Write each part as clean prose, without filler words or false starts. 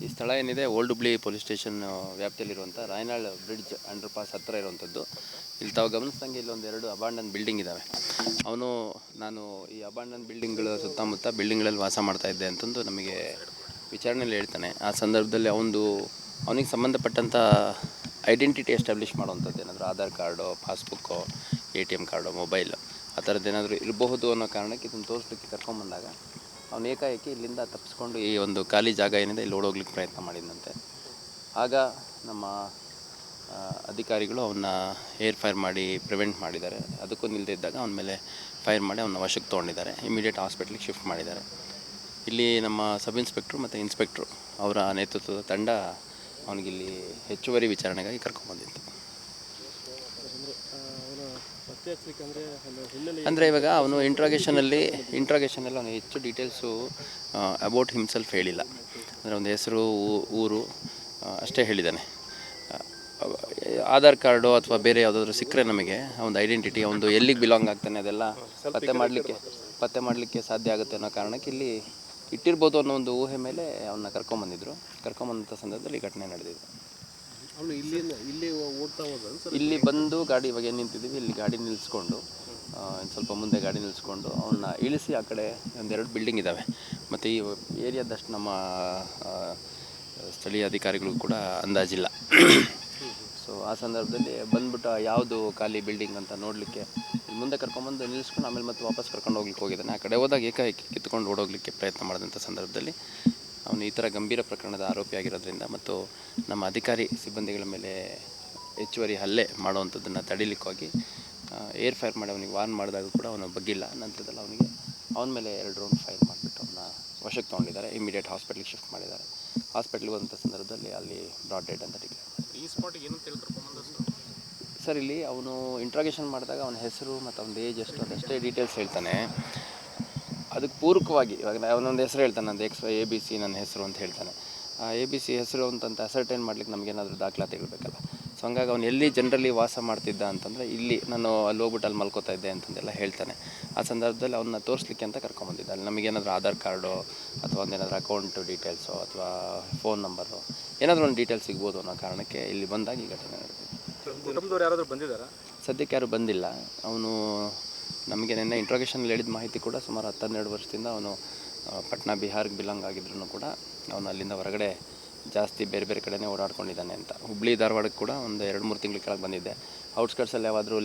ಈ ಸ್ಥಳ ಏನಿದೆ ಓಲ್ಡ್ ಹುಬ್ಳಿ ಪೊಲೀಸ್ ಸ್ಟೇಷನ್ ವ್ಯಾಪ್ತಿಯಲ್ಲಿರುವಂಥ ರಾಯನಾಳ್ ಬ್ರಿಡ್ಜ್ ಅಂಡರ್ ಪಾಸ್ ಹತ್ತಿರ ಇರುವಂಥದ್ದು. ಇಲ್ಲಿ ತಾವು ಗಮನಿಸ್ದಂಗೆ ಇಲ್ಲೊಂದು 2 ಅಬಾಂಡನ್ ಬಿಲ್ಡಿಂಗ್ ಇದ್ದಾವೆ. ನಾನು ಈ ಅಬಾಂಡನ್ ಬಿಲ್ಡಿಂಗ್ಗಳ ಸುತ್ತಮುತ್ತ ಬಿಲ್ಡಿಂಗ್ಗಳಲ್ಲಿ ವಾಸ ಮಾಡ್ತಾ ಇದ್ದೆ ಅಂತಂದು ನಮಗೆ ವಿಚಾರಣೆಯಲ್ಲಿ ಹೇಳ್ತಾನೆ. ಆ ಸಂದರ್ಭದಲ್ಲಿ ಅವನಿಗೆ ಸಂಬಂಧಪಟ್ಟಂಥ ಐಡೆಂಟಿಟಿ ಎಸ್ಟಾಬ್ಲಿಷ್ ಮಾಡುವಂಥದ್ದು, ಏನಾದರೂ Aadhaar card, passbook, ATM card, mobile ಆ ಥರದ್ದು ಏನಾದರೂ ಇರಬಹುದು ಅನ್ನೋ ಕಾರಣಕ್ಕೆ ಇದನ್ನು ತೋರಿಸ್ಲಿಕ್ಕೆ ಕರ್ಕೊಂಬಂದಾಗ ಅವನು ಏಕಾಏಕಿ ಇಲ್ಲಿಂದ ತಪ್ಪಿಸ್ಕೊಂಡು ಈ ಒಂದು ಖಾಲಿ ಜಾಗ ಏನಿದೆ ಇಲ್ಲಿ ಓಡೋಗ್ಲಿಕ್ಕೆ ಪ್ರಯತ್ನ ಮಾಡಿದಂತೆ. ಆಗ ನಮ್ಮ ಅಧಿಕಾರಿಗಳು ಅವನ್ನ ಏರ್ ಫೈರ್ ಮಾಡಿ ಪ್ರಿವೆಂಟ್ ಮಾಡಿದ್ದಾರೆ. ಅದಕ್ಕೂ ನಿಲ್ಲದೇ ಇದ್ದಾಗ ಅವನ ಮೇಲೆ ಫೈರ್ ಮಾಡಿ ಅವನ್ನ ವಶಕ್ಕೆ ತೊಗೊಂಡಿದ್ದಾರೆ. ಇಮಿಡಿಯೇಟ್ ಹಾಸ್ಪಿಟ್ಲಿಗೆ ಶಿಫ್ಟ್ ಮಾಡಿದ್ದಾರೆ. ಇಲ್ಲಿ ನಮ್ಮ ಸಬ್ ಇನ್ಸ್ಪೆಕ್ಟ್ರು ಮತ್ತು ಇನ್ಸ್ಪೆಕ್ಟ್ರು ಅವರ ನೇತೃತ್ವದ ತಂಡ ಅವನಿಗಿಲ್ಲಿ ಹೆಚ್ಚುವರಿ ವಿಚಾರಣೆಗಾಗಿ ಕರ್ಕೊಂಡ್ಬಂದಿತ್ತು. ಅಂದರೆ ಇವಾಗ ಅವನು ಇಂಟ್ರಾಗೇಷನಲ್ಲಿ ಅವನು ಹೆಚ್ಚು ಡೀಟೇಲ್ಸು ಅಬೌಟ್ ಹಿಮ್ಸೆಲ್ಫ್ ಹೇಳಿಲ್ಲ. ಅಂದರೆ ಒಂದು ಹೆಸರು, ಊರು ಅಷ್ಟೇ ಹೇಳಿದ್ದಾನೆ. ಆಧಾರ್ ಕಾರ್ಡು ಅಥವಾ ಬೇರೆ ಯಾವುದಾದ್ರೂ ಸಿಕ್ಕರೆ ನಮಗೆ ಒಂದು ಐಡೆಂಟಿಟಿ, ಒಂದು ಎಲ್ಲಿಗೆ ಬಿಲಾಂಗ್ ಆಗ್ತಾನೆ ಅದೆಲ್ಲ ಪತ್ತೆ ಮಾಡಲಿಕ್ಕೆ ಸಾಧ್ಯ ಆಗುತ್ತೆ ಅನ್ನೋ ಕಾರಣಕ್ಕೆ ಇಲ್ಲಿ ಇಟ್ಟಿರ್ಬೋದು ಅನ್ನೋ ಒಂದು ಊಹೆ ಮೇಲೆ ಅವನ್ನ ಕರ್ಕೊಂಬಂದಂಥ ಸಂದರ್ಭದಲ್ಲಿ ಈ ಘಟನೆ ನಡೆದಿದೆ. ಇಲ್ಲಿ ಬಂದು ಗಾಡಿ ಇವಾಗ ಏನು ನಿಂತಿದ್ದೀವಿ, ಇಲ್ಲಿ ಗಾಡಿ ನಿಲ್ಲಿಸ್ಕೊಂಡು ಸ್ವಲ್ಪ ಮುಂದೆ ಗಾಡಿ ನಿಲ್ಲಿಸ್ಕೊಂಡು ಅವನ್ನ ಇಳಿಸಿ ಆ ಕಡೆ 1-2 ಬಿಲ್ಡಿಂಗ್ ಇದ್ದಾವೆ. ಮತ್ತು ಈ ಏರಿಯಾದಷ್ಟು ನಮ್ಮ ಸ್ಥಳೀಯ ಅಧಿಕಾರಿಗಳಿಗೂ ಕೂಡ ಅಂದಾಜಿಲ್ಲ. ಸೊ ಆ ಸಂದರ್ಭದಲ್ಲಿ ಬಂದ್ಬಿಟ್ಟು ಯಾವುದು ಖಾಲಿ ಬಿಲ್ಡಿಂಗ್ ಅಂತ ನೋಡಲಿಕ್ಕೆ ಮುಂದೆ ಕರ್ಕೊಂಬಂದು ನಿಲ್ಲಿಸ್ಕೊಂಡು ಆಮೇಲೆ ಮತ್ತೆ ವಾಪಸ್ ಕರ್ಕೊಂಡು ಹೋಗ್ಲಿಕ್ಕೆ ಹೋಗಿದ್ದಾನೆ. ಆ ಕಡೆ ಹೋದಾಗ ಏಕಾಏಕಿ ಕಿತ್ಕೊಂಡು ಓಡೋಗ್ಲಿಕ್ಕೆ ಪ್ರಯತ್ನ ಮಾಡಿದಂಥ ಸಂದರ್ಭದಲ್ಲಿ ಅವನು ಈ ಥರ ಗಂಭೀರ ಪ್ರಕರಣದ ಆರೋಪಿಯಾಗಿರೋದ್ರಿಂದ ಮತ್ತು ನಮ್ಮ ಅಧಿಕಾರಿ ಸಿಬ್ಬಂದಿಗಳ ಮೇಲೆ ಹೆಚ್ಚುವರಿ ಹಲ್ಲೆ ಮಾಡುವಂಥದ್ದನ್ನು ತಡೀಲಿಕ್ಕಾಗಿ ಏರ್ ಫೈರ್ ಮಾಡಿ ಅವನಿಗೆ ವಾರ್ನ್ ಮಾಡಿದಾಗ ಕೂಡ ಅವನು ಬಗ್ಗಿಲ್ಲ. ನಂತರದಲ್ಲಿ ಅವನ ಮೇಲೆ 2 ರೌಂಡ್ ಫೈರ್ ಮಾಡಿಬಿಟ್ಟು ಅವನ್ನ ವಶಕ್ಕೆ ತೊಗೊಂಡಿದ್ದಾರೆ. ಇಮಿಡಿಯೇಟ್ ಹಾಸ್ಪಿಟ್ಲಿಗೆ ಶಿಫ್ಟ್ ಮಾಡಿದ್ದಾರೆ. ಹಾಸ್ಪಿಟ್ಲಿಗೆ ಹೋದಂಥ ಸಂದರ್ಭದಲ್ಲಿ ಅಲ್ಲಿ ಬ್ರಾಡ್ ಡೆಡ್ ಅಂತ ಡಿಕ್ಲೇರ್ ಮಾಡಿದ್ದಾರೆ. ಈ ಸ್ಪಾಟಿಗೆ ಏನು ಸರ್, ಇಲ್ಲಿ ಅವನು ಇಂಟ್ರಾಗೇಷನ್ ಮಾಡಿದಾಗ ಅವನ ಹೆಸರು ಮತ್ತು ಅವನ ಏಜ್ ಎಷ್ಟು ಅದಷ್ಟೇ ಡೀಟೇಲ್ಸ್ ಹೇಳ್ತಾನೆ. ಅದಕ್ಕೆ ಪೂರಕವಾಗಿ ಇವಾಗ ಅವನೊಂದು ಹೆಸರು ಹೇಳ್ತಾನೆ, ನಂದು ABC ನನ್ನ ಹೆಸರು ಅಂತ ಹೇಳ್ತಾನೆ. ಆ ABC ಹೆಸರು ಅಂತಂತ ಅಸರ್ಟೈನ್ ಮಾಡ್ಲಿಕ್ಕೆ ನಮಗೇನಾದರೂ ದಾಖಲಾತಿ ಇರಬೇಕಲ್ಲ. ಸೊ ಹಂಗಾಗಿ ಅವನು ಎಲ್ಲಿ ಜನರಲಿ ವಾಸ ಮಾಡ್ತಿದ್ದ ಅಂತಂದರೆ ಇಲ್ಲಿ ನಾನು ಅಲ್ಲಿ ಹೋಗ್ಬಿಟ್ಟು ಅಲ್ಲಿ ಮಲ್ಕೋತಾ ಇದ್ದೆ ಅಂತಂದೆಲ್ಲ ಹೇಳ್ತಾನೆ. ಆ ಸಂದರ್ಭದಲ್ಲಿ ಅವನ್ನ ತೋರಿಸ್ಲಿಕ್ಕೆ ಅಂತ ಕರ್ಕೊಂಬಂದಿದ್ದ. ಅಲ್ಲಿ ನಮಗೇನಾದರೂ ಆಧಾರ್ ಕಾರ್ಡು ಅಥವಾ ಒಂದೇನಾದರೂ ಅಕೌಂಟು ಡೀಟೇಲ್ಸು ಅಥವಾ ಫೋನ್ ನಂಬರು ಏನಾದರೂ ಒಂದು ಡೀಟೇಲ್ಸ್ ಸಿಗ್ಬೋದು ಅನ್ನೋ ಕಾರಣಕ್ಕೆ ಇಲ್ಲಿ ಬಂದಾಗ ಈ ಘಟನೆ ನಡೆದಿದೆ. ಕುಟುಂಬದವ್ರು ಯಾರಾದರೂ ಬಂದಿದ್ದಾರಾ? ಸದ್ಯಕ್ಕೆ ಯಾರೂ ಬಂದಿಲ್ಲ. ಅವನು ನಮಗೆ ನಿನ್ನೆ ಇಂಟ್ರಾಗೇಷನಲ್ಲಿ ಹೇಳಿದ ಮಾಹಿತಿ ಕೂಡ ಸುಮಾರು 10-12 ವರ್ಷದಿಂದ ಅವನು ಪಟ್ನಾ ಬಿಹಾರ್ಗೆ ಬಿಲಾಂಗ್ ಆಗಿದ್ರು ಕೂಡ ಅವನು ಅಲ್ಲಿಂದ ಹೊರಗಡೆ ಜಾಸ್ತಿ ಬೇರೆ ಕಡೆನೇ ಓಡಾಡ್ಕೊಂಡಿದ್ದಾನೆ ಅಂತ. ಹುಬ್ಳಿ ಧಾರವಾಡಕ್ಕೆ ಕೂಡ ಒಂದು 2-3 ತಿಂಗಳ ಕೆಳಗೆ ಬಂದಿದ್ದೆ. ಔಟ್ಸ್ಕರ್ಟ್ಸಲ್ಲಿ ಯಾವಾದರೂ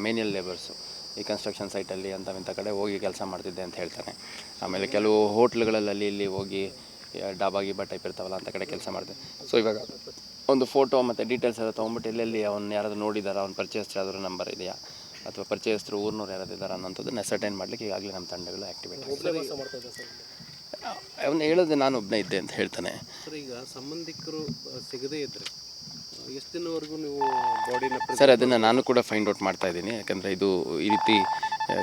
ಮೇನ್ಯಲ್ ಲೇಬರ್ಸು ಈ ಕನ್ಸ್ಟ್ರಕ್ಷನ್ ಸೈಟಲ್ಲಿ ಇಂಥ ಕಡೆ ಹೋಗಿ ಕೆಲಸ ಮಾಡ್ತಿದ್ದೆ ಅಂತ ಹೇಳ್ತಾನೆ. ಆಮೇಲೆ ಕೆಲವು ಹೋಟ್ಲುಗಳಲ್ಲಿ ಇಲ್ಲಿ ಹೋಗಿ ಡಾಬಾಗಿ ಟೈಪ್ ಇರ್ತಾವಲ್ಲ ಅಂಥ ಕಡೆ ಕೆಲಸ ಮಾಡಿದೆ. ಸೊ ಇವಾಗ ಒಂದು ಫೋಟೋ ಮತ್ತು ಡೀಟೇಲ್ಸ್ ಎಲ್ಲ ತೊಗೊಂಬಿಟ್ಟು ಎಲ್ಲೆಲ್ಲಿ ಅವ್ನು ಯಾರಾದರೂ ನೋಡಿದಾರ, ಅವ್ನ ಪರಿಚಯಸ್ಥರು ಯಾರಾದರೂ ನಂಬರ್ ಇದೆಯಾ ಅಥವಾ ಪರಿಚಯಸ್ಥರು ಊರಿನವ್ರು ಯಾರಾದ್ರು ಇದ್ದಾರಾ ಅನ್ನೋಂಥದ್ದನ್ನು ಅಸರ್ಟೈನ್ ಮಾಡಲಿಕ್ಕೆ ಈಗಾಗಲೇ ನಮ್ಮ ತಂಡಗಳು ಆ್ಯಕ್ಟಿವೇಟ್ ಆಗಿದೆ. ಅವನು ಹೇಳೋದು ನಾನು ಒಬ್ಬನೇ ಇದ್ದೆ ಅಂತ ಹೇಳ್ತಾನೆ. ಸರ್, ಈಗ ಸಂಬಂಧಿಕರು ಸಿಗದೇ ಇದ್ದರೆ ಎಷ್ಟು ದಿನವರೆಗೂ ನೀವು ಬಾಡಿನ? ಸರ್, ಅದನ್ನು ನಾನು ಕೂಡ ಫೈಂಡ್ ಔಟ್ ಮಾಡ್ತಾ ಇದ್ದೀನಿ. ಯಾಕಂದರೆ ಈ ರೀತಿ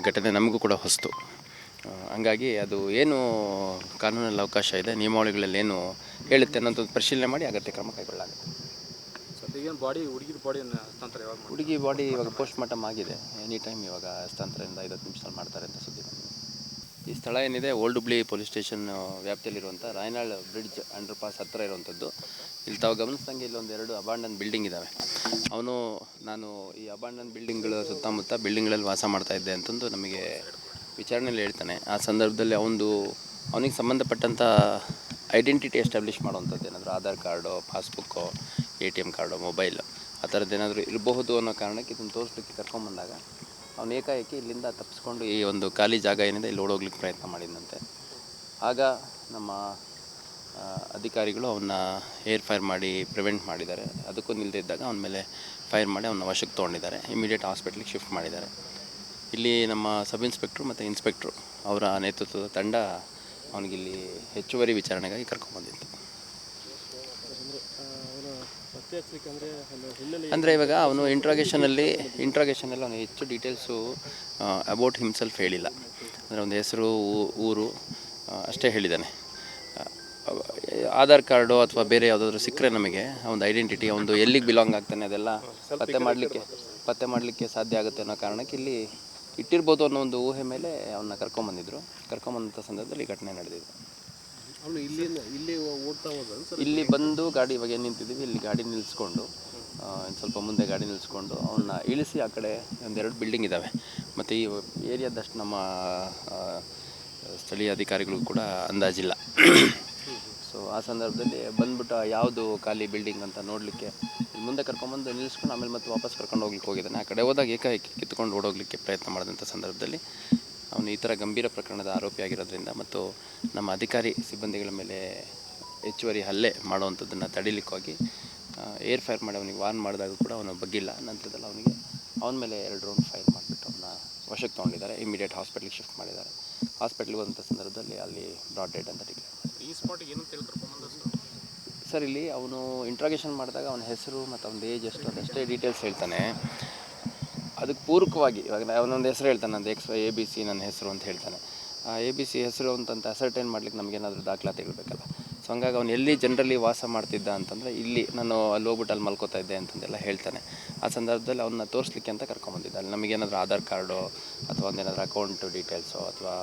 ಘಟನೆ ನಮಗೂ ಕೂಡ ಹೊಸ್ತು. ಹಂಗಾಗಿ ಅದು ಏನು ಕಾನೂನಲ್ಲಿ ಅವಕಾಶ ಇದೆ, ನಿಯಮಾವಳಿಗಳಲ್ಲಿ ಏನು ಹೇಳುತ್ತೆ ಅನ್ನೋಂಥದ್ದು ಪರಿಶೀಲನೆ ಮಾಡಿ ಅಗತ್ಯ ಕ್ರಮ ಕೈಗೊಳ್ಳಲಾಗುತ್ತೆ. ಹುಡುಗಿ ಬಾಡಿ ಇವಾಗ ಪೋಸ್ಟ್ ಮಾರ್ಟಮ್ ಆಗಿದೆ. ಎನಿ ಟೈಮ್ ಇವಾಗ ಹಸ್ತಾಂತರದಿಂದ 5 ನಿಮಿಷದಲ್ಲಿ ಮಾಡ್ತಾರೆ ಅಂತ ಸುದ್ದಿ ಬಂದಿದೆ. ಈ ಸ್ಥಳ ಏನಿದೆ ಓಲ್ಡ್ ಹುಬ್ಳಿ ಪೊಲೀಸ್ ಸ್ಟೇಷನ್ ವ್ಯಾಪ್ತಿಯಲ್ಲಿರುವಂಥ ರಾಯನಾಳ್ ಬ್ರಿಡ್ಜ್ ಅಂಡರ್ ಪಾಸ್ ಹತ್ತಿರ ಇರುವಂಥದ್ದು. ಇಲ್ಲಿ ತಾವು ಗಮನಿಸ್ದಂಗೆ ಇಲ್ಲೊಂದು 2 ಅಬಾಂಡನ್ ಬಿಲ್ಡಿಂಗ್ ಇದ್ದಾವೆ. ನಾನು ಈ ಅಬಾಂಡನ್ ಬಿಲ್ಡಿಂಗ್ಗಳ ಸುತ್ತಮುತ್ತ ಬಿಲ್ಡಿಂಗ್ಗಳಲ್ಲಿ ವಾಸ ಮಾಡ್ತಾ ಇದ್ದೆ ಅಂತಂದು ನಮಗೆ ವಿಚಾರಣೆಯಲ್ಲಿ ಹೇಳ್ತಾನೆ. ಆ ಸಂದರ್ಭದಲ್ಲಿ ಅವನಿಗೆ ಸಂಬಂಧಪಟ್ಟಂಥ ಐಡೆಂಟಿಟಿ ಎಸ್ಟಾಬ್ಲಿಷ್ ಮಾಡುವಂಥದ್ದು, ಏನಾದರೂ Aadhaar card, passbook, ATM card, mobile ಆ ಥರದ್ದು ಏನಾದರೂ ಇರಬಹುದು ಅನ್ನೋ ಕಾರಣಕ್ಕೆ ಇದನ್ನು ತೋರಿಸ್ಲಿಕ್ಕೆ ಕರ್ಕೊಂಬಂದಾಗ ಅವನು ಏಕಾಏಕಿ ಇಲ್ಲಿಂದ ತಪ್ಪಿಸ್ಕೊಂಡು ಈ ಒಂದು ಖಾಲಿ ಜಾಗ ಏನಿದೆ ಇಲ್ಲಿ ಓಡೋಗ್ಲಿಕ್ಕೆ ಪ್ರಯತ್ನ ಮಾಡಿದಂತೆ. ಆಗ ನಮ್ಮ ಅಧಿಕಾರಿಗಳು ಅವನ್ನ ಏರ್ ಫೈರ್ ಮಾಡಿ ಪ್ರಿವೆಂಟ್ ಮಾಡಿದ್ದಾರೆ. ಅದಕ್ಕೂ ನಿಲ್ಲದೇ ಇದ್ದಾಗ ಅವನ ಮೇಲೆ ಫೈರ್ ಮಾಡಿ ಅವನ್ನ ವಶಕ್ಕೆ ತೊಗೊಂಡಿದ್ದಾರೆ. ಇಮಿಡಿಯೇಟ್ ಹಾಸ್ಪಿಟ್ಲಿಗೆ ಶಿಫ್ಟ್ ಮಾಡಿದ್ದಾರೆ. ಇಲ್ಲಿ ನಮ್ಮ ಸಬ್ ಇನ್ಸ್ಪೆಕ್ಟ್ರು ಮತ್ತು ಇನ್ಸ್ಪೆಕ್ಟ್ರು ಅವರ ನೇತೃತ್ವದ ತಂಡ ಅವನಿಗಿಲ್ಲಿ ಹೆಚ್ಚುವರಿ ವಿಚಾರಣೆಗಾಗಿ ಕರ್ಕೊಂಡ್ಬಂದಿತ್ತು. ಅಂದರೆ ಇವಾಗ ಅವನು ಇಂಟ್ರಾಗೇಷನಲ್ಲಿ ಅವನು ಹೆಚ್ಚು ಡೀಟೇಲ್ಸು ಅಬೌಟ್ ಹಿಮ್ಸೆಲ್ಫ್ ಹೇಳಿಲ್ಲ. ಅಂದರೆ ಒಂದು ಹೆಸರು, ಊರು ಅಷ್ಟೇ ಹೇಳಿದ್ದಾನೆ. ಆಧಾರ್ ಕಾರ್ಡು ಅಥವಾ ಬೇರೆ ಯಾವುದಾದ್ರೂ ಸಿಕ್ಕರೆ ನಮಗೆ ಒಂದು ಐಡೆಂಟಿಟಿ, ಒಂದು ಎಲ್ಲಿಗೆ ಬಿಲಾಂಗ್ ಆಗ್ತಾನೆ ಅದೆಲ್ಲ ಪತ್ತೆ ಮಾಡಲಿಕ್ಕೆ ಸಾಧ್ಯ ಆಗುತ್ತೆ ಅನ್ನೋ ಕಾರಣಕ್ಕೆ ಇಲ್ಲಿ ಇಟ್ಟಿರ್ಬೋದು ಅನ್ನೋ ಒಂದು ಊಹೆ ಮೇಲೆ ಅವನ್ನ ಕರ್ಕೊಂಬಂದಂಥ ಸಂದರ್ಭದಲ್ಲಿ ಈ ಘಟನೆ ನಡೆದಿದೆ. ಅವನು ಇಲ್ಲಿ ಓಡ್ತಾ ಹೋದ ಸರ್? ಇಲ್ಲಿ ಬಂದು ಗಾಡಿ ಇವಾಗ ಏನು ನಿಂತಿದ್ದೀವಿ ಇಲ್ಲಿ ಗಾಡಿ ನಿಲ್ಲಿಸ್ಕೊಂಡು ಇನ್ನು ಸ್ವಲ್ಪ ಮುಂದೆ ಗಾಡಿ ನಿಲ್ಲಿಸ್ಕೊಂಡು ಅವನ್ನ ಇಳಿಸಿ ಆ ಕಡೆ ಒಂದೆರಡು ಬಿಲ್ಡಿಂಗ್ ಇದ್ದಾವೆ ಮತ್ತು ಈ ಏರಿಯಾದಷ್ಟು ನಮ್ಮ ಆ, ಸ್ಥಳೀಯ ಅಧಿಕಾರಿಗಳಿಗೂ ಕೂಡ ಅಂದಾಜಿಲ್ಲ. ಸೊ ಆ ಸಂದರ್ಭದಲ್ಲಿ ಬಂದ್ಬಿಟ್ಟು ಯಾವುದು ಖಾಲಿ ಬಿಲ್ಡಿಂಗ್ ಅಂತ ನೋಡಲಿಕ್ಕೆ ಮುಂದೆ ಕರ್ಕೊಂಬಂದು ನಿಲ್ಲಿಸ್ಕೊಂಡು ಆಮೇಲೆ ಮತ್ತೆ ವಾಪಸ್ ಕರ್ಕೊಂಡು ಹೋಗ್ಲಿಕ್ಕೆ ಹೋಗಿದ್ದಾನೆ. ಆ ಕಡೆ ಹೋದಾಗ ಏಕಾಏಕಿ ಕಿತ್ಕೊಂಡು ಓಡೋಗ್ಲಿಕ್ಕೆ ಪ್ರಯತ್ನ ಮಾಡಿದಂಥ ಸಂದರ್ಭದಲ್ಲಿ ಅವನು ಈ ಥರ ಗಂಭೀರ ಪ್ರಕರಣದ ಆರೋಪಿಯಾಗಿರೋದ್ರಿಂದ ಮತ್ತು ನಮ್ಮ ಅಧಿಕಾರಿ ಸಿಬ್ಬಂದಿಗಳ ಮೇಲೆ ಹೆಚ್ಚುವರಿ ಹಲ್ಲೆ ಮಾಡುವಂಥದ್ದನ್ನು ತಡೀಲಿಕ್ಕಾಗಿ ಏರ್ ಫೈರ್ ಮಾಡಿ ಅವನಿಗೆ ವಾರ್ನ್ ಮಾಡಿದಾಗ ಕೂಡ ಅವನು ಬಗ್ಗಿಲ್ಲ. ನಂತರದಲ್ಲಿ ಅವನ ಮೇಲೆ 2 ರೌಂಡ್ ಫೈರ್ ಮಾಡಿಬಿಟ್ಟು ಅವನ್ನ ವಶಕ್ಕೆ ತೊಗೊಂಡಿದ್ದಾರೆ. ಇಮಿಡಿಯೇಟ್ ಹಾಸ್ಪಿಟ್ಲಿಗೆ ಶಿಫ್ಟ್ ಮಾಡಿದ್ದಾರೆ. ಹಾಸ್ಪಿಟ್ಲಿಗೆ ಹೋದಂಥ ಸಂದರ್ಭದಲ್ಲಿ ಅಲ್ಲಿ ಬ್ರಾಡ್ ಡೆಡ್ ಅಂತ ಡಿಕ್ಲೇರ್ ಮಾಡಿದ್ದಾರೆ. ಈ ಸ್ಪಾಟಿಗೆ ಏನಂತ ಹೇಳಿ ಕರ್ಕೊಂಬಂದ ಸರ್ ಇಲ್ಲಿ ಅವನು ಇಂಟ್ರಾಗೇಷನ್ ಮಾಡಿದಾಗ ಅವನ ಹೆಸರು ಮತ್ತು ಅವನ ಏಜ್ ಎಷ್ಟು ಅದಷ್ಟೇ ಡೀಟೇಲ್ಸ್ ಹೇಳ್ತಾನೆ. ಅದಕ್ಕೆ ಪೂರಕವಾಗಿ ಇವಾಗ ಅವನೊಂದು ಹೆಸರು ಹೇಳ್ತಾನೆ, ನಂದು ABC ನನ್ನ ಹೆಸರು ಅಂತ ಹೇಳ್ತಾನೆ. ಆ ABC ಹೆಸರು ಅಂತಂತ ಅಸರ್ಟೈನ್ ಮಾಡ್ಲಿಕ್ಕೆ ನಮಗೇನಾದರೂ ದಾಖಲಾತಿ ಇರಬೇಕಲ್ಲ. ಸೊ ಹಂಗಾಗಿ ಅವನು ಎಲ್ಲಿ ಜನರಲಿ ವಾಸ ಮಾಡ್ತಿದ್ದ ಅಂತಂದರೆ ಇಲ್ಲಿ ನಾನು ಅಲ್ಲಿ ಹೋಗ್ಬಿಟ್ಟು ಅಲ್ಲಿ ಮಲ್ಕೋತಾ ಇದ್ದೆ ಅಂತಂದೆಲ್ಲ ಹೇಳ್ತಾನೆ. ಆ ಸಂದರ್ಭದಲ್ಲಿ ಅವನ್ನ ತೋರಿಸ್ಲಿಕ್ಕೆ ಅಂತ ಕರ್ಕೊಂಬಂದಿದ್ದ. ಅಲ್ಲಿ ನಮಗೇನಾದರೂ ಆಧಾರ್ ಕಾರ್ಡು ಅಥವಾ ಒಂದೇನಾದರೂ ಅಕೌಂಟು ಡೀಟೇಲ್ಸು ಅಥವಾ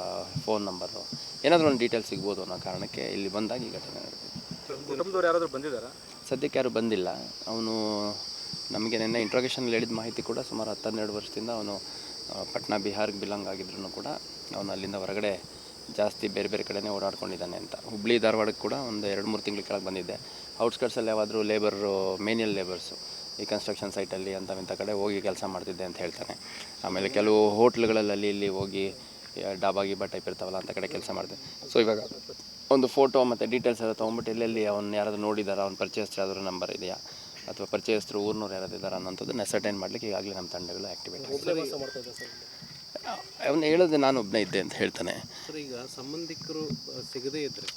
ಫೋನ್ ನಂಬರು ಏನಾದರೂ ಒಂದು ಡೀಟೇಲ್ಸ್ ಸಿಗ್ಬೋದು ಅನ್ನೋ ಕಾರಣಕ್ಕೆ ಇಲ್ಲಿ ಬಂದಾಗ ಈ ಘಟನೆ ನಡೆದಿದೆ. ಕುಟುಂಬದವ್ರು ಯಾರಾದರೂ ಬಂದಿದ್ದಾರಾ? ಸದ್ಯಕ್ಕೆ ಯಾರೂ ಬಂದಿಲ್ಲ. ಅವನು ನಮಗೆ ನಿನ್ನೆ ಇಂಟ್ರೋಗೇಷನಲ್ಲಿ ಹೇಳಿದ ಮಾಹಿತಿ ಕೂಡ ಸುಮಾರು 10-12 ವರ್ಷದಿಂದ ಅವನು ಪಟ್ನಾ ಬಿಹಾರ್ಗೆ ಬಿಲಾಂಗ್ ಆಗಿದ್ರು ಕೂಡ ಅವನು ಅಲ್ಲಿಂದ ಹೊರಗಡೆ ಜಾಸ್ತಿ ಬೇರೆ ಬೇರೆ ಕಡೆನೇ ಓಡಾಡ್ಕೊಂಡಿದ್ದಾನೆ ಅಂತ. ಹುಬ್ಳಿ ಧಾರವಾಡಕ್ಕೆ ಕೂಡ ಒಂದು 2-3 ತಿಂಗಳ ಕೆಳಗೆ ಬಂದಿದ್ದೆ. ಔಟ್ಸ್ಕರ್ಟ್ಸಲ್ಲಿ ಯಾವಾದರೂ ಲೇಬರು ಮೇನ್ಯಲ್ ಲೇಬರ್ಸು ಈ ಕನ್ಸ್ಟ್ರಕ್ಷನ್ ಸೈಟಲ್ಲಿ ಇಂಥ ಕಡೆ ಹೋಗಿ ಕೆಲಸ ಮಾಡ್ತಿದ್ದೆ ಅಂತ ಹೇಳ್ತಾನೆ. ಆಮೇಲೆ ಕೆಲವು ಹೋಟ್ಲುಗಳಲ್ಲಿ ಅಲ್ಲಿ ಇಲ್ಲಿ ಹೋಗಿ ಡಾಬಾ ಗೀಬಾ ಟೈಪ್ ಇರ್ತಾವಲ್ಲ ಅಂಥ ಕಡೆ ಕೆಲಸ ಮಾಡಿದೆ. ಸೊ ಇವಾಗ ಒಂದು ಫೋಟೋ ಮತ್ತು ಡೀಟೇಲ್ಸ್ ಎಲ್ಲ ತೊಗೊಂಬಿಟ್ಟು ಎಲ್ಲೆಲ್ಲಿ ಅವ್ನು ಯಾರಾದರೂ ನೋಡಿದಾರಾ, ಅವ್ನು ಪರಿಚಯಸ್ಥರು ಯಾರಾದರೂ ನಂಬರ್ ಇದೆಯಾ ಅಥವಾ ಪರಿಚಯಸ್ಥರು ಊರಿನವ್ರು ಯಾರಾದ್ರು ಇದ್ದಾರಾ ಅನ್ನೋಂಥದ್ದನ್ನು ಅಸರ್ಟೈನ್ ಮಾಡಲಿಕ್ಕೆ ಈಗಾಗಲೇ ನಮ್ಮ ತಂಡಗಳು ಆ್ಯಕ್ಟಿವೇಟ್ ಆಗಿದೆ. ಅವನು ಹೇಳೋದು ನಾನು ಒಬ್ಬನೇ ಇದ್ದೆ ಅಂತ ಹೇಳ್ತಾನೆ. ಸರ್ ಈಗ ಸಂಬಂಧಿಕರು ಸಿಗದೇ ಇದ್ದರೆ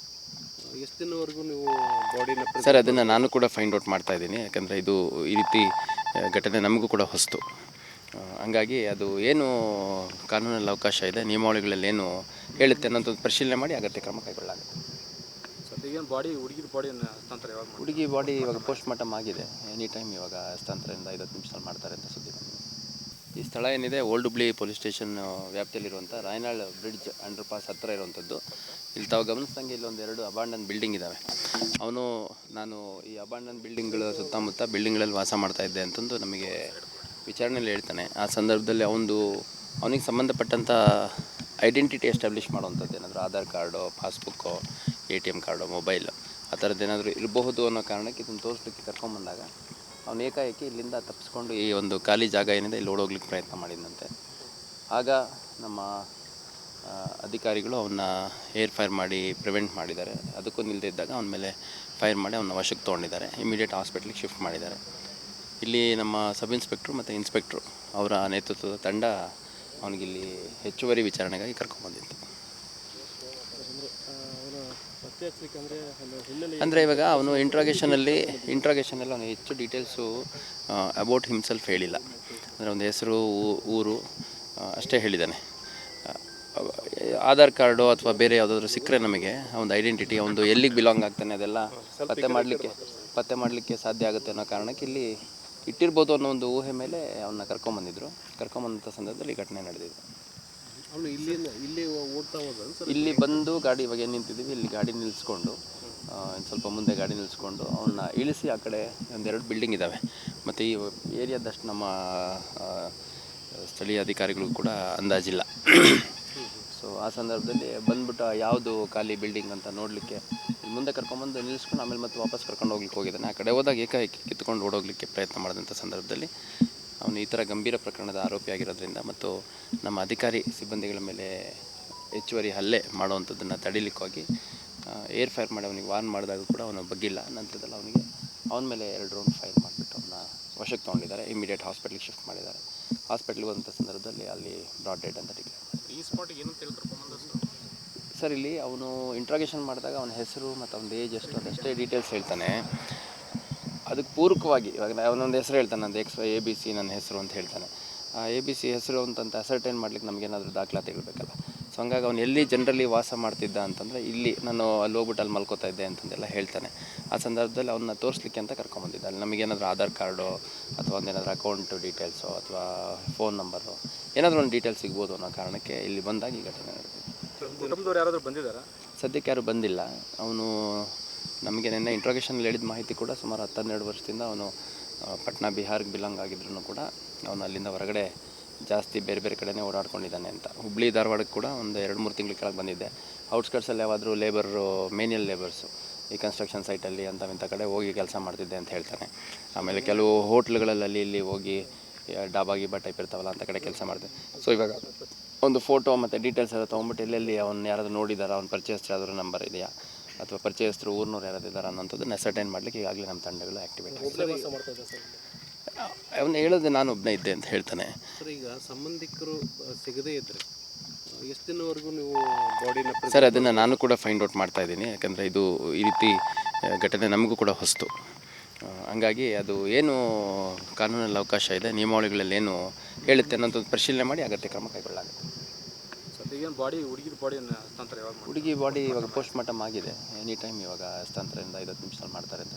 ಎಷ್ಟು ದಿನವರೆಗೂ ನೀವು ಬಾಡಿನ? ಸರ್ ಅದನ್ನು ನಾನು ಕೂಡ ಫೈಂಡ್ ಔಟ್ ಮಾಡ್ತಾ ಇದ್ದೀನಿ. ಯಾಕಂದರೆ ಇದು ಈ ರೀತಿ ಘಟನೆ ನಮಗೂ ಕೂಡ ಹೊಸ್ತು. ಹಂಗಾಗಿ ಅದು ಏನು ಕಾನೂನಲ್ಲಿ ಅವಕಾಶ ಇದೆ, ನಿಯಮಾವಳಿಗಳಲ್ಲಿ ಏನು ಹೇಳುತ್ತೆ ಅನ್ನೋಂಥದ್ದು ಪರಿಶೀಲನೆ ಮಾಡಿ ಅಗತ್ಯ ಕ್ರಮ ಕೈಗೊಳ್ಳಲಾಗುತ್ತೆ. ಸದ್ಯಗೇನು ಹುಡುಗಿದ ಬಾಡಿಯನ್ನು ಹಸ್ತಾಂತರ ಯಾವಾಗ ಮಾಡಿ? ಹುಡುಗಿ ಬಾಡಿ ಇವಾಗ ಪೋಸ್ಟ್ ಮಾರ್ಟಮ್ ಆಗಿದೆ. ಎನಿ ಟೈಮ್ ಇವಾಗ ಹಸ್ತಾಂತರದಿಂದ 50 ನಿಮಿಷದಲ್ಲಿ ಮಾಡ್ತಾರೆ ಅಂತ ಸುದ್ದಿ ಬಂದಿದೆ. ಈ ಸ್ಥಳ ಏನಿದೆ ಓಲ್ಡ್ ಹುಬ್ಳಿ ಪೊಲೀಸ್ ಸ್ಟೇಷನ್ ವ್ಯಾಪ್ತಿಯಲ್ಲಿರುವಂಥ ರಾಯನಾಳ್ ಬ್ರಿಡ್ಜ್ ಅಂಡರ್ ಪಾಸ್ ಹತ್ತಿರ ಇರುವಂಥದ್ದು. ಇಲ್ಲಿ ತಾವು ಗಮನಿಸ್ದಂಗೆ ಇಲ್ಲೊಂದು 2 ಅಬಾಂಡನ್ ಬಿಲ್ಡಿಂಗ್ ಇದ್ದಾವೆ. ನಾನು ಈ ಅಬಾಂಡನ್ ಬಿಲ್ಡಿಂಗ್ಗಳ ಸುತ್ತಮುತ್ತ ಬಿಲ್ಡಿಂಗ್ಗಳಲ್ಲಿ ವಾಸ ಮಾಡ್ತಾ ಇದ್ದೆ ಅಂತಂದು ನಮಗೆ ವಿಚಾರಣೆಯಲ್ಲಿ ಹೇಳ್ತಾನೆ. ಆ ಸಂದರ್ಭದಲ್ಲಿ ಅವನಿಗೆ ಸಂಬಂಧಪಟ್ಟಂಥ ಐಡೆಂಟಿಟಿ ಎಸ್ಟಾಬ್ಲಿಷ್ ಮಾಡುವಂಥದ್ದು ಏನಾದರೂ Aadhaar card, passbook, ATM card, mobile ಆ ಥರದ್ದು ಏನಾದರೂ ಇರಬಹುದು ಅನ್ನೋ ಕಾರಣಕ್ಕೆ ಇದನ್ನು ತೋರಿಸ್ಲಿಕ್ಕೆ ಕರ್ಕೊಂಬಂದಾಗ ಅವನು ಏಕಾಏಕಿ ಇಲ್ಲಿಂದ ತಪ್ಪಿಸ್ಕೊಂಡು ಈ ಒಂದು ಖಾಲಿ ಜಾಗ ಏನಿದೆ ಇಲ್ಲಿ ಓಡೋಗ್ಲಿಕ್ಕೆ ಪ್ರಯತ್ನ ಮಾಡಿದಂತೆ. ಆಗ ನಮ್ಮ ಅಧಿಕಾರಿಗಳು ಅವನ್ನ ಏರ್ ಫೈರ್ ಮಾಡಿ ಪ್ರಿವೆಂಟ್ ಮಾಡಿದ್ದಾರೆ. ಅದಕ್ಕೂ ನಿಲ್ಲದೇ ಇದ್ದಾಗ ಅವನ ಮೇಲೆ ಫೈರ್ ಮಾಡಿ ಅವನ್ನ ವಶಕ್ಕೆ ತೊಗೊಂಡಿದ್ದಾರೆ. ಇಮಿಡಿಯೇಟ್ ಹಾಸ್ಪಿಟ್ಲಿಗೆ ಶಿಫ್ಟ್ ಮಾಡಿದ್ದಾರೆ. ಇಲ್ಲಿ ನಮ್ಮ ಸಬ್ ಇನ್ಸ್ಪೆಕ್ಟ್ರು ಮತ್ತು ಇನ್ಸ್ಪೆಕ್ಟ್ರು ಅವರ ನೇತೃತ್ವದ ತಂಡ ಅವನಿಗಿಲ್ಲಿ ಹೆಚ್ಚುವರಿ ವಿಚಾರಣೆಗಾಗಿ ಕರ್ಕೊಂಡ್ಬಂದಿತ್ತು. ಅಂದರೆ ಇವಾಗ ಅವನು ಇಂಟ್ರಾಗೇಷನಲ್ಲಿ ಅವನು ಹೆಚ್ಚು ಡೀಟೇಲ್ಸು ಅಬೌಟ್ ಹಿಮ್ಸೆಲ್ಫ್ ಹೇಳಿಲ್ಲ. ಅಂದರೆ ಒಂದು ಹೆಸರು, ಊರು ಅಷ್ಟೇ ಹೇಳಿದ್ದಾನೆ. ಆಧಾರ್ ಕಾರ್ಡು ಅಥವಾ ಬೇರೆ ಯಾವುದಾದ್ರೂ ಸಿಕ್ಕರೆ ನಮಗೆ ಒಂದು ಐಡೆಂಟಿಟಿ, ಒಂದು ಎಲ್ಲಿಗೆ ಬಿಲಾಂಗ್ ಆಗ್ತಾನೆ ಅದೆಲ್ಲ ಪತ್ತೆ ಮಾಡಲಿಕ್ಕೆ ಸಾಧ್ಯ ಆಗುತ್ತೆ ಅನ್ನೋ ಕಾರಣಕ್ಕೆ ಇಲ್ಲಿ ಇಟ್ಟಿರ್ಬೋದು ಅನ್ನೋ ಒಂದು ಊಹೆ ಮೇಲೆ ಅವನ್ನ ಕರ್ಕೊಂಬಂದಂಥ ಸಂದರ್ಭದಲ್ಲಿ ಈ ಘಟನೆ ನಡೆದಿದೆ. ಅವನು ಇಲ್ಲಿ ಓಡ್ತಾ ಹೋದ ಸರ್? ಇಲ್ಲಿ ಬಂದು ಗಾಡಿ ಇವಾಗ ಏನು ನಿಂತಿದ್ದೀವಿ ಇಲ್ಲಿ ಗಾಡಿ ನಿಲ್ಲಿಸ್ಕೊಂಡು ಇನ್ನು ಸ್ವಲ್ಪ ಮುಂದೆ ಗಾಡಿ ನಿಲ್ಲಿಸ್ಕೊಂಡು ಅವನ್ನ ಇಳಿಸಿ ಆ ಕಡೆ ಒಂದೆರಡು ಬಿಲ್ಡಿಂಗ್ ಇದ್ದಾವೆ ಮತ್ತು ಈ ಏರಿಯಾದಷ್ಟು ನಮ್ಮ ಸ್ಥಳೀಯ ಅಧಿಕಾರಿಗಳಿಗೂ ಕೂಡ ಅಂದಾಜಿಲ್ಲ. ಸೊ ಆ ಸಂದರ್ಭದಲ್ಲಿ ಬಂದ್ಬಿಟ್ಟು ಯಾವುದು ಖಾಲಿ ಬಿಲ್ಡಿಂಗ್ ಅಂತ ನೋಡಲಿಕ್ಕೆ ಮುಂದೆ ಕರ್ಕೊಂಬಂದು ನಿಲ್ಲಿಸ್ಕೊಂಡು ಆಮೇಲೆ ಮತ್ತೆ ವಾಪಸ್ ಕರ್ಕೊಂಡು ಹೋಗ್ಲಿಕ್ಕೆ ಹೋಗಿದ್ದಾನೆ. ಆ ಕಡೆ ಹೋದಾಗ ಏಕಾಏಕಿ ಕಿತ್ಕೊಂಡು ಓಡೋಗ್ಲಿಕ್ಕೆ ಪ್ರಯತ್ನ ಮಾಡಿದಂಥ ಸಂದರ್ಭದಲ್ಲಿ ಅವನು ಈ ಥರ ಗಂಭೀರ ಪ್ರಕರಣದ ಆರೋಪಿಯಾಗಿರೋದ್ರಿಂದ ಮತ್ತು ನಮ್ಮ ಅಧಿಕಾರಿ ಸಿಬ್ಬಂದಿಗಳ ಮೇಲೆ ಹೆಚ್ಚುವರಿ ಹಲ್ಲೆ ಮಾಡುವಂಥದ್ದನ್ನು ತಡೀಲಿಕ್ಕಾಗಿ ಏರ್ ಫೈರ್ ಮಾಡಿ ಅವನಿಗೆ ವಾರ್ನ್ ಮಾಡಿದಾಗ ಕೂಡ ಅವನು ಬಗ್ಗಿಲ್ಲ. ನಂತರದಲ್ಲಿ ಅವನ ಮೇಲೆ 2 ರೌಂಡ್ ಫೈರ್ ಮಾಡಿಬಿಟ್ಟು ಅವನ್ನ ವಶಕ್ಕೆ ತೊಗೊಂಡಿದ್ದಾರೆ. ಇಮಿಡಿಯೇಟ್ ಹಾಸ್ಪಿಟ್ಲಿಗೆ ಶಿಫ್ಟ್ ಮಾಡಿದ್ದಾರೆ. ಹಾಸ್ಪಿಟ್ಲಿಗೆ ಹೋದಂಥ ಸಂದರ್ಭದಲ್ಲಿ ಅಲ್ಲಿ ಬ್ರಾಡ್ ಡೆಡ್ ಅಂತ ಡಿಕ್ಲೇರ್ ಮಾಡಿದ್ದಾರೆ. ಈ ಸ್ಪಾಟಿಗೆ ಏನಂತ ಹೇಳಿ ಕರ್ಕೊಂಬಂದ ಸರ್ ಇಲ್ಲಿ ಅವನು ಇಂಟ್ರಾಗೇಷನ್ ಮಾಡಿದಾಗ ಅವನ ಹೆಸರು ಮತ್ತು ಅವನ ಏಜ್ ಎಷ್ಟು ಅದಷ್ಟೇ ಡೀಟೇಲ್ಸ್ ಹೇಳ್ತಾನೆ. ಅದಕ್ಕೆ ಪೂರಕವಾಗಿ ಇವಾಗ ಅವನೊಂದು ಹೆಸರು ಹೇಳ್ತಾನೆ, ನಂದು ABC ನನ್ನ ಹೆಸರು ಅಂತ ಹೇಳ್ತಾನೆ. ಆ ABC ಹೆಸರು ಅಂತಂತ ಅಸರ್ಟೈನ್ ಮಾಡ್ಲಿಕ್ಕೆ ನಮಗೇನಾದರೂ ದಾಖಲಾತಿ ಇರಬೇಕಲ್ಲ. ಸೊ ಹಂಗಾಗಿ ಅವನು ಎಲ್ಲಿ ಜನರಲಿ ವಾಸ ಮಾಡ್ತಿದ್ದ ಅಂತಂದರೆ ಇಲ್ಲಿ ನಾನು ಅಲ್ಲಿ ಹೋಗ್ಬಿಟ್ಟು ಅಲ್ಲಿ ಮಲ್ಕೋತಾ ಇದ್ದೆ ಅಂತಂದೆಲ್ಲ ಹೇಳ್ತಾನೆ. ಆ ಸಂದರ್ಭದಲ್ಲಿ ಅವನ್ನ ತೋರಿಸ್ಲಿಕ್ಕೆ ಅಂತ ಕರ್ಕೊಂಬಂದಿದ್ದ. ಅಲ್ಲಿ ನಮಗೇನಾದರೂ ಆಧಾರ್ ಕಾರ್ಡು ಅಥವಾ ಒಂದೇನಾದರೂ ಅಕೌಂಟು ಡೀಟೇಲ್ಸು ಅಥವಾ ಫೋನ್ ನಂಬರು ಏನಾದರೂ ಒಂದು ಡೀಟೇಲ್ಸ್ ಸಿಗ್ಬೋದು ಅನ್ನೋ ಕಾರಣಕ್ಕೆ ಇಲ್ಲಿ ಬಂದಾಗ ಈ ಘಟನೆ ನಡೆದಿದೆ. ಕುಟುಂಬದವ್ರು ಯಾರಾದರೂ ಬಂದಿದ್ದಾರಾ? ಸದ್ಯಕ್ಕೆ ಯಾರೂ ಬಂದಿಲ್ಲ. ಅವನು ನಮಗೆ ನಿನ್ನೆ ಇಂಟ್ರೋಗೇಷನಲ್ಲಿ ಹೇಳಿದ ಮಾಹಿತಿ ಕೂಡ ಸುಮಾರು 10-12 ವರ್ಷದಿಂದ ಅವನು ಪಟ್ನಾ ಬಿಹಾರ್ಗೆ ಬಿಲಾಂಗ್ ಆಗಿದ್ರು ಕೂಡ ಅವನು ಅಲ್ಲಿಂದ ಹೊರಗಡೆ ಜಾಸ್ತಿ ಬೇರೆ ಬೇರೆ ಕಡೆನೇ ಓಡಾಡ್ಕೊಂಡಿದ್ದಾನೆ ಅಂತ. ಹುಬ್ಳಿ ಧಾರವಾಡಕ್ಕೆ ಕೂಡ ಒಂದು 2-3 ತಿಂಗಳ ಕೆಳಗೆ ಬಂದಿದ್ದೆ. ಔಟ್ಸ್ಕಟ್ಸಲ್ಲಿ ಯಾವಾದರೂ ಮೇನಿಯಲ್ ಲೇಬರ್ಸು ಈ ಕನ್ಸ್ಟ್ರಕ್ಷನ್ ಸೈಟಲ್ಲಿ ಅಂಥವಿಂಥ ಕಡೆ ಹೋಗಿ ಕೆಲಸ ಮಾಡ್ತಿದ್ದೆ ಅಂತ ಹೇಳ್ತಾನೆ. ಆಮೇಲೆ ಕೆಲವು ಹೋಟ್ಲುಗಳಲ್ಲಿ ಅಲ್ಲಿ ಇಲ್ಲಿ ಹೋಗಿ ಡಾಬಾ ಗೀಬಾ ಟೈಪ್ ಇರ್ತಾವಲ್ಲ ಅಂಥ ಕಡೆ ಕೆಲಸ ಮಾಡಿದೆ. ಸೊ ಇವಾಗ ಒಂದು ಫೋಟೋ ಮತ್ತು ಡೀಟೇಲ್ಸ್ ಎಲ್ಲ ತೊಗೊಂಬಿಟ್ಟು ಎಲ್ಲೆಲ್ಲಿ ಅವ್ನು ಯಾರಾದರೂ ನೋಡಿದಾರ, ಅವ್ನ ಪರಿಚಯಸ್ಥರು ಯಾರಾದರೂ ನಂಬರ್ ಇದೆಯಾ ಅಥವಾ ಪರಿಚಯಸ್ಥರು ಊರಿನವ್ರು ಯಾರಾದ್ರು ಇದ್ದಾರಾ ಅನ್ನೋಂಥದ್ದನ್ನ ಅಸರ್ಟೈನ್ ಮಾಡಲಿಕ್ಕೆ ಈಗಾಗಲೇ ನಮ್ಮ ತಂಡಗಳು ಆ್ಯಕ್ಟಿವೇಟ್ ಆಗಿದೆ. ಅವನು ಹೇಳೋದು ನಾನು ಒಬ್ಬನೇ ಇದ್ದೆ ಅಂತ ಹೇಳ್ತಾನೆ. ಸರ್, ಈಗ ಸಂಬಂಧಿಕರು ಸಿಗದೇ ಇದ್ದರೆ ಎಷ್ಟು ದಿನವರೆಗೂ ನೀವು ಬಾಡಿನ ಸರ್ ಅದನ್ನು ನಾನು ಕೂಡ ಫೈಂಡ್ ಔಟ್ ಮಾಡ್ತಾಯಿದ್ದೀನಿ. ಯಾಕಂದರೆ ಇದು ಈ ರೀತಿ ಘಟನೆ ನಮಗೂ ಕೂಡ ಹೊಸ್ತು. ಹಂಗಾಗಿ ಅದು ಏನು ಕಾನೂನಲ್ಲಿ ಅವಕಾಶ ಇದೆ, ನಿಯಮಾವಳಿಗಳಲ್ಲಿ ಏನು ಹೇಳುತ್ತೆ ಅನ್ನೋಂಥದ್ದು ಪರಿಶೀಲನೆ ಮಾಡಿ ಅಗತ್ಯ ಕ್ರಮ ಕೈಗೊಳ್ಳಲಾಗುತ್ತೆ. ಸದ್ಯಗೇನು ಬಾಡಿ ಹುಡುಗಿರ ಬಾಡಿಯನ್ನು ಹಸ್ತಾಂತರ ಯಾವಾಗ ಮಾಡಿ ಹುಡುಗಿ ಬಾಡಿ ಇವಾಗ ಪೋಸ್ಟ್ ಮಾರ್ಟಮ್ ಆಗಿದೆ. ಎನಿ ಟೈಮ್ ಇವಾಗ ಹಸ್ತಾಂತರದಿಂದ 5 ನಿಮಿಷದಲ್ಲಿ ಮಾಡ್ತಾರೆ ಅಂತ